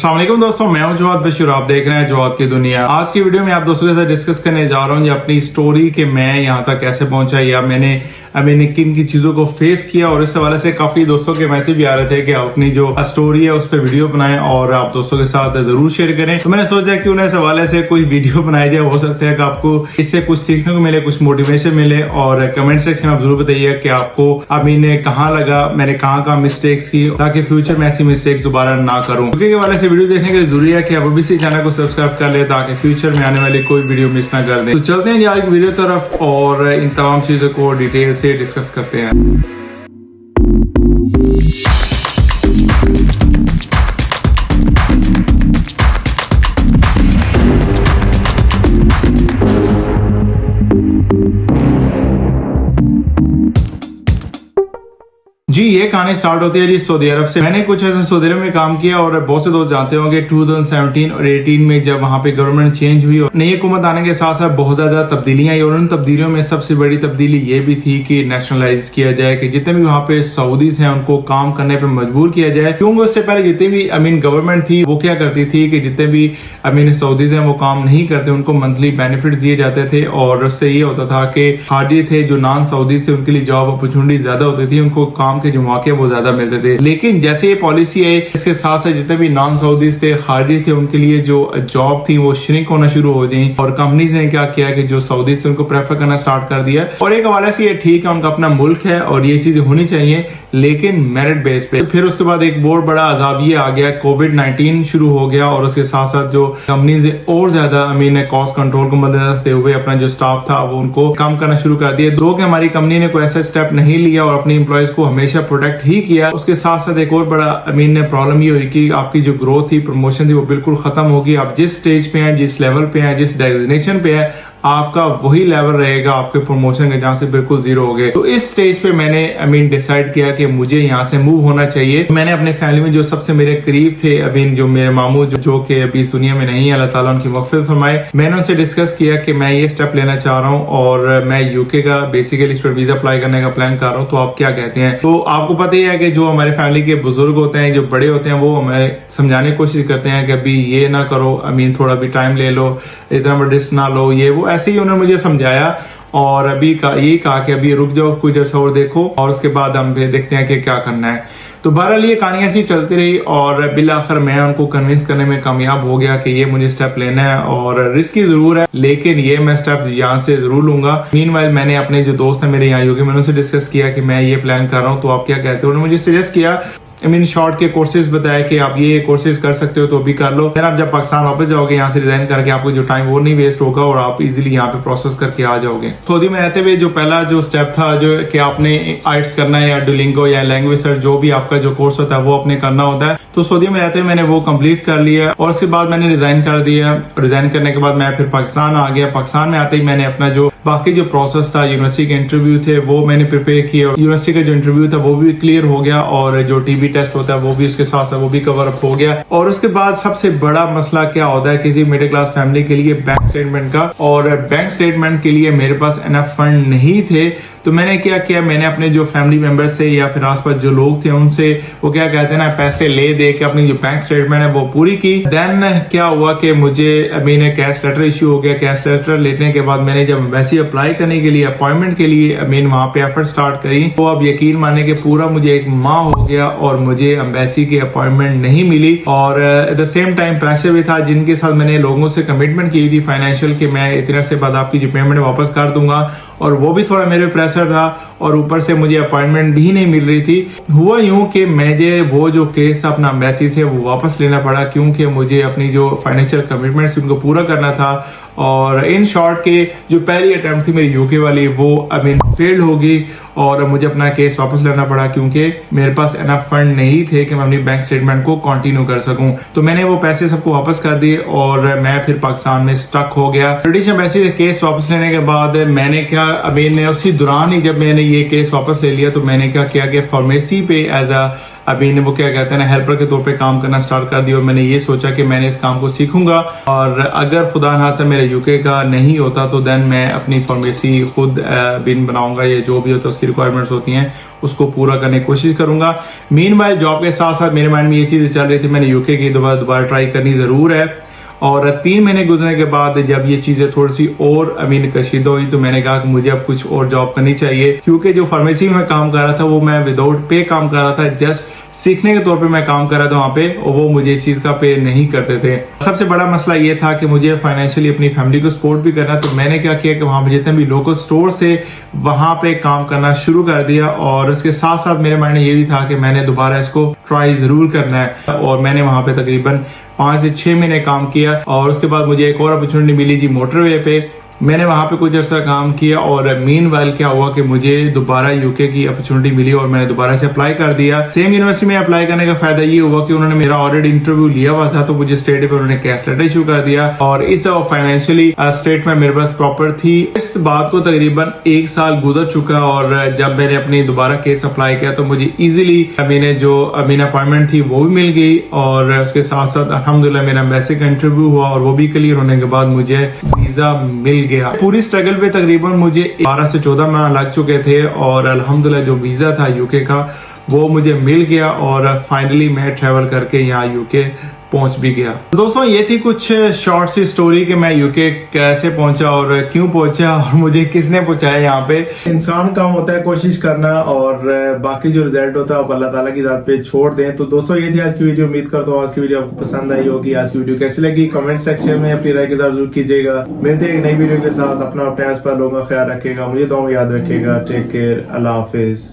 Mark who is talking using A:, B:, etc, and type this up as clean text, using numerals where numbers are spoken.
A: अस्सलाम वालेकुम दोस्तों, मैं हूं जवाद बशीर। आप देख रहे हैं जवाद की दुनिया। आज की वीडियो में आप दोस्तों के साथ डिस्कस करने जा रहा हूं अपनी स्टोरी कि मैं यहां तक कैसे पहुंचा या मैंने किन की चीजों को फेस किया। और इस हवाले से काफी दोस्तों के मैसेज भी आ रहे थे कि आप अपनी जो स्टोरी है उस पर वीडियो बनाएं और आप दोस्तों के साथ जरूर शेयर करें। तो मैंने सोचा कि उन्हें इस हवाले से कोई वीडियो बनाई जाए। हो सकता है कि आपको इससे कुछ सीखने को मिले, कुछ मोटिवेशन मिले। और कमेंट सेक्शन में आप जरूर बताइए कि आपको कहाँ लगा, मैंने कहाँ मिस्टेक्स की, ताकि फ्यूचर में ऐसी मिस्टेक्स दोबारा ना करूं। क्योंकि के वाले से वीडियो देखने के लिए जरूरी है कि आप अभी से चैनल को सब्सक्राइब कर ले ताकि फ्यूचर में आने वाली कोई वीडियो मिस ना कर दें। तो चलते हैं आज वीडियो तरफ और इन तमाम चीजों को डिटेल से डिस्कस करते हैं। जी, ये कहानी स्टार्ट होती है जी सऊदी अरब से। मैंने कुछ ऐसे सऊदी अरब में काम किया और बहुत से दोस्त जानते होंगे 2017 और 18 में जब वहां पे गवर्नमेंट चेंज हुई और नई हुकूमत आने के साथ साथ बहुत ज्यादा तब्दीलियां आई। और उन तब्दीलियों में सबसे बड़ी तब्दीली ये भी थी कि नेशनलाइज किया जाए, कि जितने भी वहां पे सऊदीज हैं उनको काम करने पर मजबूर किया जाए। क्योंकि उससे पहले जितनी भी गवर्नमेंट थी वो क्या करती थी कि जितने भी सऊदीज हैं वो काम नहीं करते, उनको मंथली बेनिफिट दिए जाते थे। और उससे ये होता था कि हाजी थे जो नॉन सऊदीज थे उनके लिए जॉब अपॉर्चुनिटी ज्यादा होती थी, उनको काम के जो मौके वो ज्यादा मिलते थे। लेकिन जैसे ये पॉलिसी आई, इसके साथ साथ जितने भी नॉन सऊदीज थे, खारजी थे, उनके लिए जो जॉब थी वो श्रिंक होना शुरू हो गई। और कंपनीज ने क्या किया कि जो सऊदीज थे उनको प्रेफर करना स्टार्ट कर दिया। और एक हवाले से ये ठीक है, उनका अपना मुल्क है और ये चीजें होनी चाहिए, लेकिन मेरिट बेस पे। फिर उसके बाद एक बहुत बड़ा अजाब ये आ गया, कोविड-19 शुरू हो गया। और उसके साथ साथ जो कंपनीज और ज्यादा कॉस्ट कंट्रोल को मद्देनजर रखते हुए अपना जो स्टाफ था वो उनको काम करना शुरू कर दिया। दो कि हमारी कंपनी ने कोई ऐसा स्टेप नहीं लिया और अपनी एम्प्लॉयज को हमेशा प्रोटेक्ट ही किया। उसके साथ साथ एक और बड़ा प्रॉब्लम ये हुई कि आपकी जो ग्रोथ थी, प्रमोशन थी, वो बिल्कुल खत्म होगी। आप जिस स्टेज पे हैं, जिस लेवल पे हैं, जिस डेजिग्नेशन पे है, आपका वही लेवल रहेगा आपके प्रमोशन के, जहां से बिल्कुल जीरो हो गए। तो इस स्टेज पे मैंने डिसाइड किया कि मुझे यहाँ से मूव होना चाहिए। मैंने अपने फैमिली में जो सबसे मेरे करीब थे, जो मेरे मामू जो कि अभी इस दुनिया में नहीं है, अल्लाह ताला उनकी मग़फ़िरत फरमाए, मैंने उनसे डिस्कस किया कि मैं ये स्टेप लेना चाह रहा हूँ और मैं यूके का बेसिकली स्टूडेंट वीजा अप्लाई करने का प्लान कर रहा हूँ। तो आप क्या कहते हैं? तो आपको पता ही है कि जो हमारे फैमिली के बुजुर्ग होते हैं, जो बड़े होते हैं, वो हमें समझाने की कोशिश करते हैं कि अभी ये ना करो, थोड़ा भी टाइम ले लो, इतना बड़ा रिस्क ना लो, ये वो। ऐसे ही उन्होंने मुझे समझाया और अभी यही कहा कि अभी रुक जाओ, कुछ अर्सा और देखो और उसके बाद हम देखते हैं कि क्या करना है। तो बहरहाल ये कहानी ऐसी चलती रही और बिलाखिर मैं उनको कन्विंस करने में कामयाब हो गया कि ये मुझे स्टेप लेना है और रिस्की जरूर है, लेकिन ये मैं स्टेप यहाँ से जरूर लूंगा। मीनवाइल मैंने अपने जो दोस्त है मेरे यहाँ यूके, मैंने उनसे डिस्कस किया कि मैं ये प्लान कर रहा हूँ, तो आप क्या कहते हो? उन्होंने मुझे सजेस्ट किया, शॉर्ट के कोर्सेज बताया कि आप ये कोर्सेज कर सकते हो तो अभी कर लो। फिर आप जब पाकिस्तान वापस जाओगे यहाँ से रिजाइन करके, आपको जो टाइम वो नहीं वेस्ट होगा और आप इजीली यहाँ पे प्रोसेस करके आ जाओगे। सऊदी में रहते हुए जो पहला जो स्टेप था, जो कि आपने आइट्स करना है या डुलिंगो या लैंग्वेज सर्च, जो भी आपका जो कोर्स होता है वो आपने करना होता है। तो सऊदी में रहते हुए मैंने वो कंप्लीट कर लिया और उसके बाद मैंने रिजाइन कर दिया। रिजाइन करने के बाद मैं फिर पाकिस्तान आ गया। पाकिस्तान में आते ही मैंने अपना जो बाकी जो प्रोसेस था, यूनिवर्सिटी के इंटरव्यू थे वो मैंने प्रिपेयर किया। यूनिवर्सिटी का जो इंटरव्यू था वो भी क्लियर हो गया और जो टीबी टेस्ट होता है वो भी उसके साथ साथ वो भी कवर अप हो गया। और उसके बाद सबसे बड़ा मसला क्या होता है किसी मिडिल क्लास फैमिली के लिए? बैंक स्टेटमेंट का। और बैंक स्टेटमेंट के लिए मेरे पास इनफ फंड नहीं थे। तो मैंने क्या किया, मैंने अपने जो फैमिली मेंबर्स से या फिर आसपास जो लोग थे उनसे, वो क्या कहते हैं ना, पैसे ले दे के अपनी जो बैंक स्टेटमेंट है वो पूरी की। देन क्या हुआ कि मुझे कैश लेटर इश्यू हो गया। कैश लेटर लेने के बाद मैंने जब एम्बेसी अप्लाई करने के लिए, अपॉइंटमेंट के लिए वहां पे एफर्ट स्टार्ट करी, तो अब यकीन माने कि पूरा मुझे 1 माह हो गया और मुझे एम्बेसी की अपॉइंटमेंट नहीं मिली। और at the same time pressure भी था, जिनके साथ मैंने लोगों से कमिटमेंट की थी फाइनेंशियल कि मैं इतने से बाद आपकी जो पेमेंट वापस कर दूंगा, और वो भी थोड़ा मेरे प्रेशर था और ऊपर से मुझे अपॉइंटमेंट भी नहीं मिल रही थी। हुआ यूं कि मुझे वो जो केस था अपना एम्बेसी से वो वापस लेना पड़ा, क्योंकि मुझे अपनी जो फाइनेंशियल कमिटमेंट्स उनको पूरा करना था। और इन शॉर्ट के जो पहली अटेम्प्ट थी मेरी यूके वाली, वो फेल्ड होगी और मुझे अपना केस वापस लेना पड़ा, क्योंकि मेरे पास इनफ फंड नहीं थे कि मैं अपनी बैंक स्टेटमेंट को कंटिन्यू कर सकूं। तो मैंने वो पैसे सबको वापस कर दिए और मैं फिर पाकिस्तान में स्टक हो गया। ब्रिटिश एम्बेसी से केस वापस लेने के बाद मैंने क्या, उसी दौरान ही जब मैंने ये केस वापस ले लिया तो मैंने क्या किया कि फार्मेसी पे एज वो क्या कहते हैं ना, हेल्पर के तौर पे काम करना स्टार्ट कर दिया। और मैंने ये सोचा कि मैंने इस काम को सीखूंगा और अगर खुदा ना से मेरे यूके का नहीं होता तो देन मैं अपनी फार्मेसी खुद बिन बनाऊंगा, या जो भी होता है उसकी रिक्वायरमेंट्स होती हैं उसको पूरा करने की कोशिश करूंगा। मीनवाइल जॉब के साथ साथ मेरे माइंड में ये चीजें चल रही थी, मैंने यूके की दोबारा ट्राई करनी जरूर है। और 3 महीने गुजरने के बाद जब ये चीजें थोड़ी सी और कशीदा हुई तो मैंने कहा कि मुझे अब कुछ और जॉब करनी चाहिए, क्योंकि जो फार्मेसी में काम कर रहा था वो मैं विदाउट पे काम कर रहा था, जस्ट सीखने के तौर पे मैं काम कर रहा था वहां पे, और वो मुझे इस चीज का पे नहीं करते थे। सबसे बड़ा मसला ये था कि मुझे फाइनेंशियली अपनी फैमिली को सपोर्ट भी करना, तो मैंने क्या किया कि वहां पे जितने भी लोकल स्टोर से वहां पे काम करना शुरू कर दिया। और उसके साथ साथ मेरे माइंड में ये भी था कि मैंने दोबारा इसको ट्राई जरूर करना है, और मैंने वहां पे तकरीबन 5 से 6 महीने काम किया। और उसके बाद मुझे एक और अपॉर्चुनिटी मिली जी मोटरवे पे, मैंने वहां पे कुछ अर्सा काम किया। और मीनवाइल क्या हुआ कि मुझे दोबारा यूके की अपॉर्चुनिटी मिली और मैंने दोबारा से अप्लाई कर दिया। सेम यूनिवर्सिटी में अप्लाई करने का फायदा ये हुआ कि उन्होंने मेरा ऑलरेडी इंटरव्यू लिया हुआ था, तो मुझे स्टेट पे उन्होंने कैश लेटर इशू कर दिया, और इस फाइनेंशियली स्टेट में मेरे पास प्रॉपर थी। इस बात को तकरीबन 1 साल गुजर चुका, और जब मैंने अपनी दोबारा केस अप्लाई किया तो मुझे इजिली मैंने जो अपॉइंटमेंट थी वो भी मिल गई। और उसके साथ साथ अल्हम्दुलिल्लाह मेरा एम्बेसी का इंटरव्यू हुआ और वो भी क्लियर होने के बाद मुझे वीजा मिल गया। पूरी स्ट्रगल पे तकरीबन मुझे 12 से 14 माह लग चुके थे, और अल्हम्दुलिल्लाह जो वीजा था यूके का वो मुझे मिल गया, और फाइनली मैं ट्रेवल करके यहाँ यूके पहुंच भी गया। दोस्तों ये थी कुछ शॉर्ट सी स्टोरी कि मैं यूके कैसे पहुंचा और क्यों पहुंचा और मुझे किसने पहुंचाया यहाँ पे। इंसान काम होता है कोशिश करना, और बाकी जो रिजल्ट होता है आप अल्लाह ताला की जात पे छोड़ दें। तो दोस्तों ये थी आज की वीडियो, उम्मीद करता हूँ आज की वीडियो आपको पसंद आई होगी। आज की वीडियो कैसी लगी कमेंट सेक्शन में अपनी राय के साथ जरूर कीजिएगा। मिलते हैं एक नई वीडियो के साथ, अपने आस पास लोगों का ख्याल रखिएगा, मुझे तो याद रखिएगा। टेक केयर, अल्लाह हाफिज।